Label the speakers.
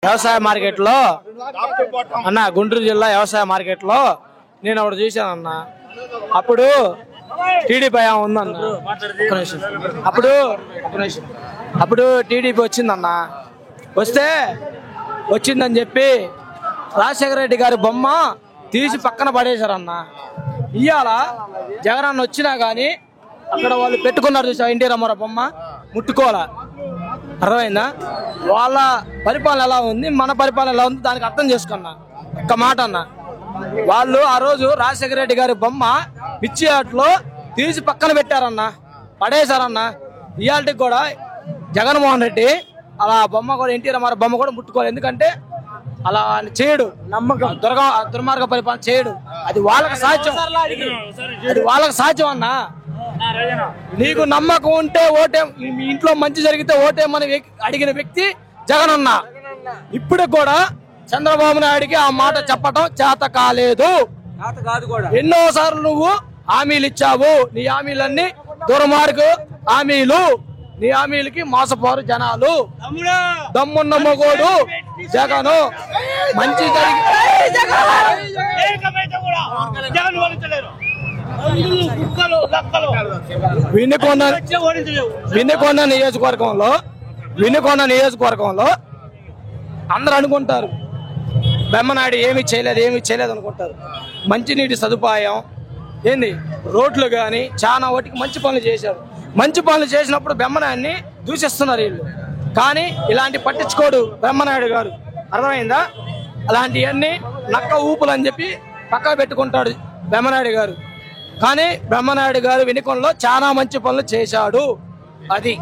Speaker 1: వ్యవసాయ మార్కెట్ లో అన్న గుంటూరు జిల్లా వ్యవసాయ మార్కెట్ లో నేను ఒకటి చూశాను అన్న. అప్పుడు టీడీపీ ఉందన్న, అప్పుడు టీడీపీ వచ్చిందన్న. వచ్చిందని చెప్పి రాజశేఖర రెడ్డి గారి బొమ్మ తీసి పక్కన పడేశారన్న. ఇవాళ జగనన్న వచ్చినా గానీ అక్కడ వాళ్ళు పెట్టుకున్నారు చూసా ఎన్టీ రామారావు బొమ్మ, ముట్టుకోవాలా. అర్థమైందా? వాళ్ళ పరిపాలన ఎలా ఉంది, మన పరిపాలన ఎలా ఉంది, దానికి అర్థం చేసుకున్నా. ఒక్క మాట అన్న, వాళ్ళు ఆ రోజు రాజశేఖర రెడ్డి గారి బొమ్మ పిచ్చి ఆటలో తీసి పక్కన పెట్టారన్న, పడేశారన్న. ఇవాళకి కూడా జగన్మోహన్ రెడ్డి అలా బొమ్మ కూడా ఎన్టీ రామారావు బొమ్మ కూడా ముట్టుకోవాలి. ఎందుకంటే అలా చేయడు, నమ్మకం దుర్మార్గ పరిపాలన చేయడు. అది వాళ్ళకి సాధ్యం, అది వాళ్ళకి సాధ్యం అన్న. నీకు నమ్మకం ఉంటే ఓటే, మీ ఇంట్లో మంచి జరిగితే ఓటేమని అడిగిన వ్యక్తి జగన్ అన్న. ఇప్పుడు కూడా చంద్రబాబు నాయుడికి ఆ మాట చెప్పటం చేత కాలేదు. ఎన్నోసార్లు నువ్వు హామీలు ఇచ్చావు, నీ హామీలన్నీ దుర్మార్గ హామీలు, నీ హామీలకి మోసపోరు జనాలు. దమ్మున్న మొగోడు జగను. మంచి వినుకొండ నియోజకవర్గంలో అందరూ అనుకుంటారు బెమ్మనాయుడు ఏమి చేయలేదు అనుకుంటారు. మంచినీటి సదుపాయం ఏంది, రోడ్లు కానీ చాలా వాటికి మంచి పనులు చేశారు. మంచి పనులు చేసినప్పుడు బెమ్మనాయుడిని దూషిస్తున్నారు వీళ్ళు. కానీ ఇలాంటి పట్టించుకోడు బెమ్మనాయుడు గారు. అర్థమైందా? అలాంటివన్నీ నక్క ఊపులు అని చెప్పి పక్క పెట్టుకుంటాడు బెమ్మనాయుడు గారు. కానీ బ్రహ్మనాయుడు గారు వినుకొండలో చాలా మంచి పనులు చేశాడు. అది